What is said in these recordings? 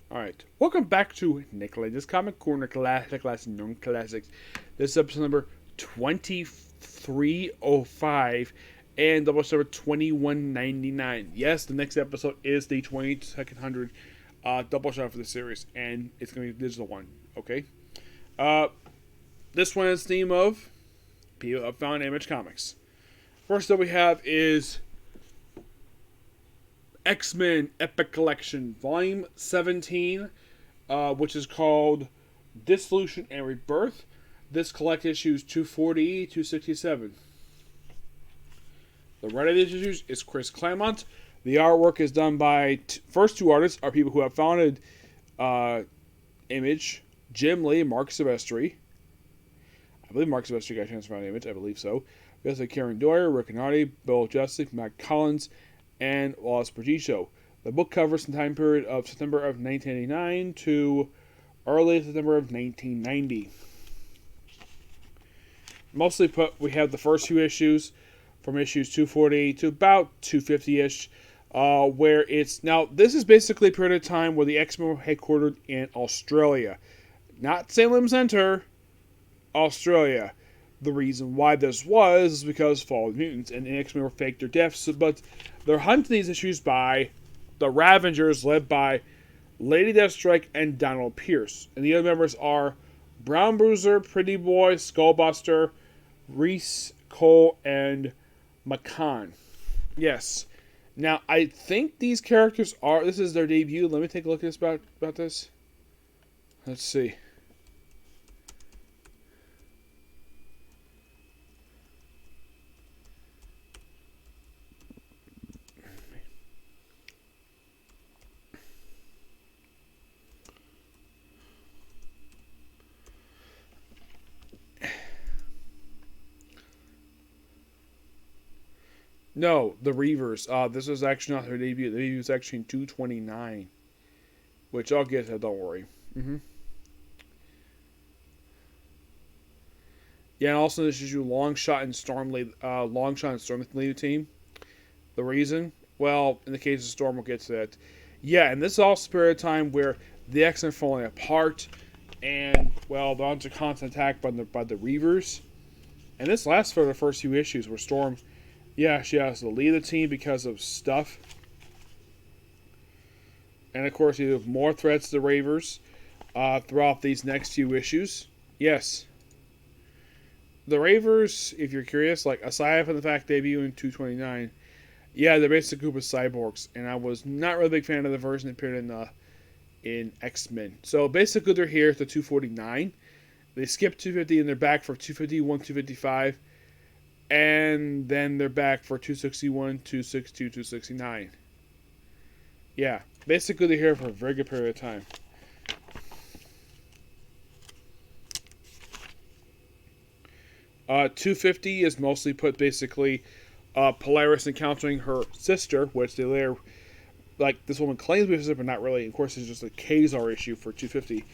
Alright, welcome back to Nicholas Comic Corner Classic Known Classics. This is episode number 2305 and double number 2199. Yes, the next episode is the 22nd hundred double shot for the series, and it's going to be the digital one, okay? Uh, this one is the theme of people of Found Image Comics. First up we have is X-Men Epic Collection, Volume 17, which is called Dissolution and Rebirth. This collects issues 240 to 67. The writer of these issues is Chris Claremont. The artwork is done by first two artists are people who have founded Image, Jim Lee, Mark Silvestri. I believe Mark Silvestri got a chance to found Image. I believe so. We also have Karen Doyer, Rick Nardi, Bill Justice, Matt Collins, and Wallace Perdicho. The book covers the time period of September of 1989 to early September of 1990. Mostly we have the first few issues from issues 240 to about 250-ish, where it's... Now, this is basically a period of time where the X-Men were headquartered in Australia. Not Salem Center, Australia. The reason why this was is because fallen mutants and the X-Men were faked their deaths, but they're hunting these issues by the Ravengers, led by Lady Deathstrike and Donald Pierce. And the other members are Brown Bruiser, Pretty Boy, Skullbuster, Reese, Cole, and McCann. Yes. Now, I think these characters are... This is their debut. Let me take a look at this about this. Let's see. No, the Reavers. This was actually not their debut. The debut was actually in 229. Which I'll get to, don't worry. Yeah, and also this issue, Longshot and Storm lead the team. The reason? Well, in the case of Storm, we'll get to that. Yeah, and this is also a period of time where the X-Men are falling apart, and, well, they're under constant attack by the Reavers. And this lasts for the first few issues, where Storm... Yeah, she has to lead the team because of stuff. And of course, you have more threats to the Ravers throughout these next few issues. Yes. The Ravers, if you're curious, like aside from the fact they debut in 229, yeah, they're basically a group of cyborgs. And I was not really a big fan of the version that appeared in X-Men. So basically they're here to 249. They skip 250 and they're back for 251, 255. And then they're back for 261, 262, 269. Yeah, basically they're here for a very good period of time. Uh, 250 is mostly put basically Polaris encountering her sister, which they later, like this woman claims to be her sister, but not really. Of course, it's just a Kazar issue for 250.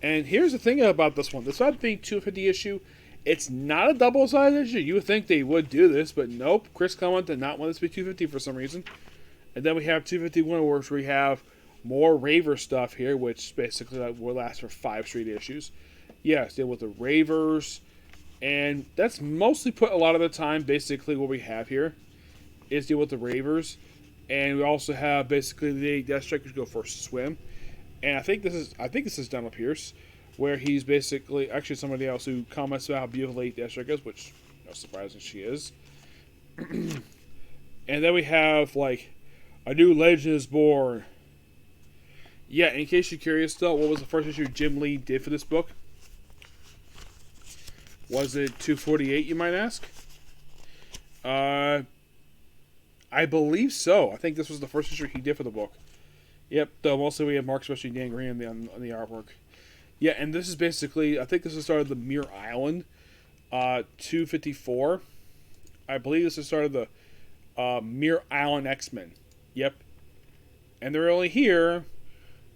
And here's the thing about this one: this not being 250 issue. It's not a double-sided issue. You would think they would do this, but nope. Chris Claremont did not want this to be 250 for some reason. And then we have 251, where we have more Raver stuff here, which basically will last for 5 straight issues. Yes, deal with the Ravers. And that's mostly put a lot of the time, basically what we have here is deal with the Ravers. And we also have basically the Deathstrikers go for a swim. And I think this is Donald Pierce, where he's basically actually somebody else who comments about how beautiful Lady Deathstrike is, which no surprising she is. And then we have like a new legend is born. Yeah, in case you're curious though, what was the first issue Jim Lee did for this book? Was it 248, you might ask? I believe so. I think this was the first issue he did for the book. Yep, though mostly we have Mark, especially Dan Green on the artwork. Yeah, and this is basically, I think this is the start of the Muir Island, 254. I believe this is the start of the Muir Island X-Men. Yep. And they're only here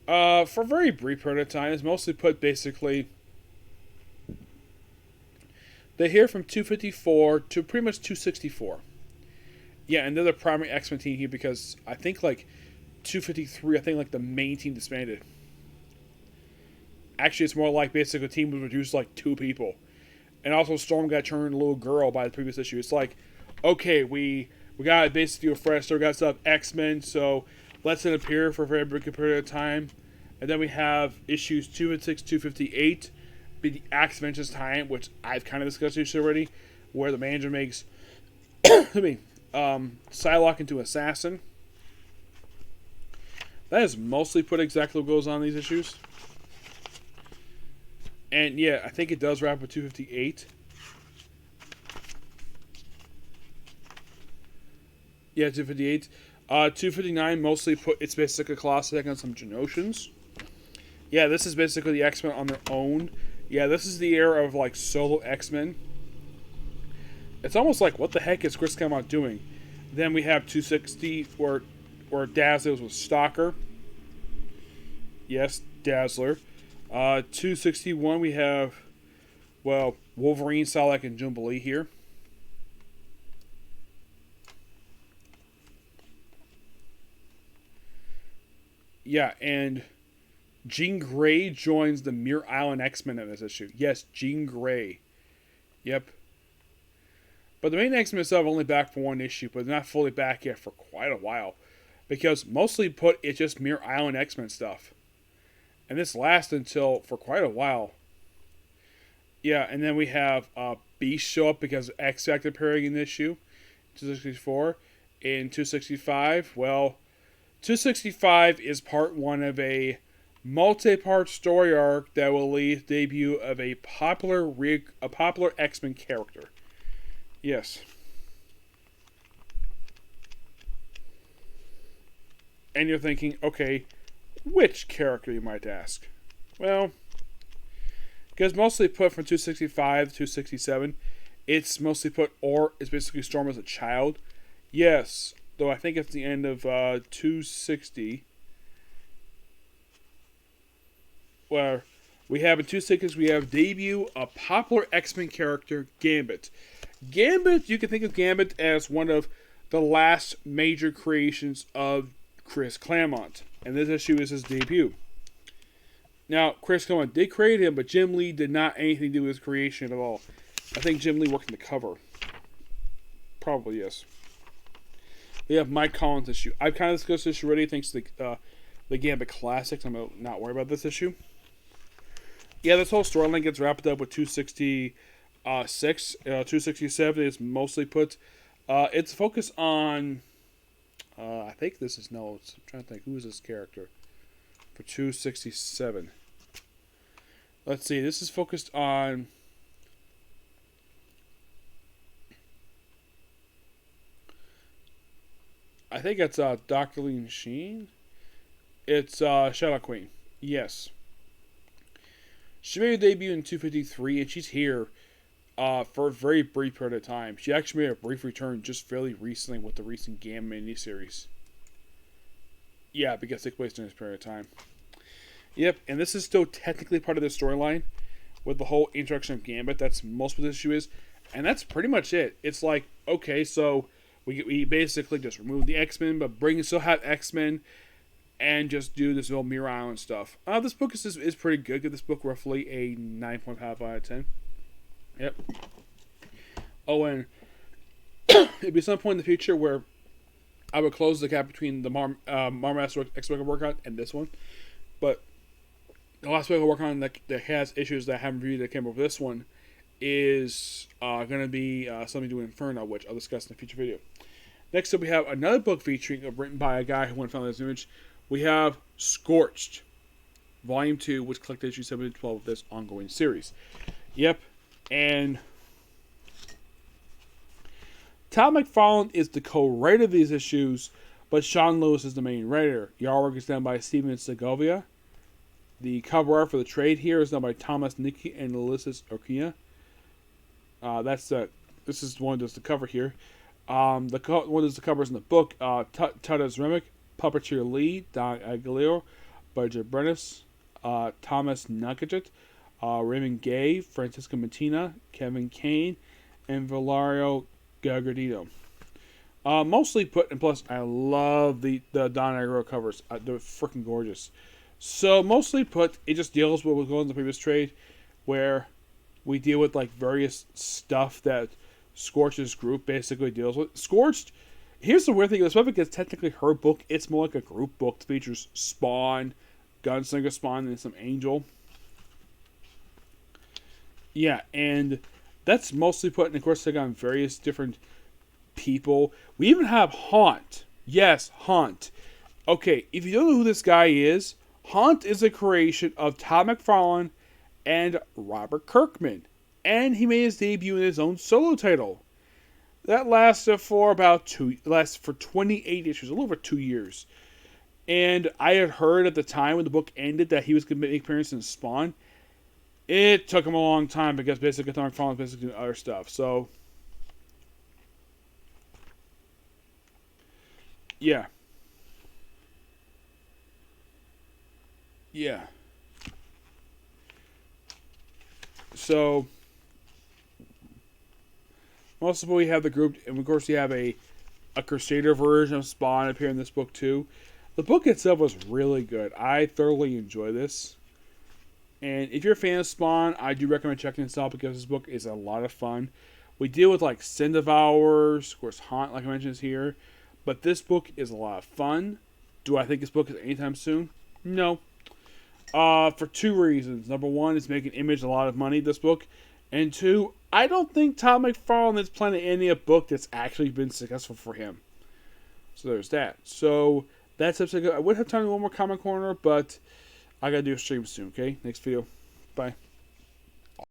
for a very brief period of time. It's mostly put basically... They're here from 254 to pretty much 264. Yeah, and they're the primary X-Men team here because I think like 253, I think like the main team disbanded. Actually, it's more like basically a team was reduced to like 2 people. And also Storm got turned into a little girl by the previous issue. It's like, okay, we got to basically do a fresh start. We got stuff X-Men, so let's it appear for a very brief period of time. And then we have issues 256, 258, be the Axe Vengeance time, which I've kind of discussed this already, where the manager makes Psylocke into assassin. That is mostly put exactly what goes on in these issues. And yeah, I think it does wrap with 258. Yeah, 258. 259 mostly put, it's basically a classic on some Genosians. Yeah, this is basically the X-Men on their own. Yeah, this is the era of like solo X-Men. It's almost like, what the heck is Chris Claremont doing? Then we have 260 where Dazzler was with Stalker. Yes, Dazzler. 261 we have, well, Wolverine, Psylocke, and Jubilee here. Yeah, and Jean Grey joins the Muir Island X-Men in this issue. Yes, Jean Grey. Yep. But the main X-Men itself are only back for one issue, but they're not fully back yet for quite a while. Because mostly put, it's just Muir Island X-Men stuff. And this lasts until, for quite a while. Yeah, and then we have Beast show up because of X-Factor appearing in this issue. 264. In 265, well, 265 is part one of a multi-part story arc that will lead the debut of a popular X-Men character. Yes. And you're thinking, okay, which character, you might ask? Well, because mostly put from 265 to 267, it's mostly put, or it's basically Storm as a child. Yes, though I think it's the end of 260. Where we have in 260s, we have debut a popular X-Men character, Gambit. Gambit, you can think of Gambit as one of the last major creations of Chris Claremont. And this issue is his debut. Now, Chris Claremont did create him, but Jim Lee did not anything to do with his creation at all. I think Jim Lee worked in the cover. Probably, yes. We have Mike Collins' issue. I've kind of discussed this already thanks to the Gambit Classics. I'm not worried about this issue. Yeah, this whole storyline gets wrapped up with 266. 267 is mostly put... it's focused on... I think this is notes. I'm trying to think. Who is this character? For 267. Let's see. This is focused on... I think it's Dr. Lean Sheen. It's Shadow Queen. Yes. She made her debut in 253, and she's here for a very brief period of time. She actually made a brief return just fairly recently with the recent Gamma miniseries. Yeah, because it took place during this period of time. Yep, and this is still technically part of the storyline with the whole introduction of Gambit. That's most of what this issue is. And that's pretty much it. It's like, okay, so we basically just remove the X-Men, but still have X-Men and just do this whole Muir Island stuff. This book is pretty good. Give this book roughly a 9.5 out of 10. Yep. Oh, and it'd be some point in the future where I would close the gap between the Marvel X-Men workout and this one. But the last book I work on that has issues that I haven't reviewed that came up with this one is going to be something to do with Inferno, which I'll discuss in a future video. Next up, we have another book written by a guy who went and found this image. We have Scorched, Volume 2, which collected issue 7 to 12 of this ongoing series. Yep, and Todd McFarlane is the co-writer of these issues, but Sean Lewis is the main writer. The artwork is done by Steven Segovia. The cover art for the trade here is done by Thomas Nicky and Ulysses Okia. This is one that's the cover here. One that's the covers in the book. Tudas Remick, Puppeteer Lee, Don Aguilera, Budget Brennis, Thomas Nugget, Raymond Gay, Francisco Mattina, Kevin Kane, and Valerio Gargadino. Mostly put, and plus I love the Don Aguilera covers. They're freaking gorgeous. So mostly put, it just deals with what was going on in the previous trade, where we deal with like various stuff that Scorch's group basically deals with. Scorched, here's the weird thing: this book is technically her book. It's more like a group book that features Spawn, Gunslinger Spawn, and some Angel. Yeah, and that's mostly put, and of course they got various different people. We even have Haunt. Yes, Haunt. Okay, if you don't know who this guy is, Haunt is a creation of Todd McFarlane and Robert Kirkman. And he made his debut in his own solo title. That lasted for for 28 issues, a little over 2 years. And I had heard at the time when the book ended that he was going to make an appearance in Spawn. It took him a long time because basically Todd McFarlane was basically doing other stuff. So, yeah. Yeah. So, most of all, we have the group, and of course, we have a Crusader version of Spawn appear in this book too. The book itself was really good. I thoroughly enjoy this. And if you're a fan of Spawn, I do recommend checking this out because this book is a lot of fun. We deal with like Sin Devourers, of course, Haunt, like I mentioned, is here. But this book is a lot of fun. Do I think this book is anytime soon? No. For two reasons. Number one, it's making Image a lot of money, this book. And two, I don't think Todd McFarlane is planning any a book that's actually been successful for him. So there's that. So that's episode. I would have time to do one more Comic Corner, but I gotta do a stream soon, okay? Next video. Bye.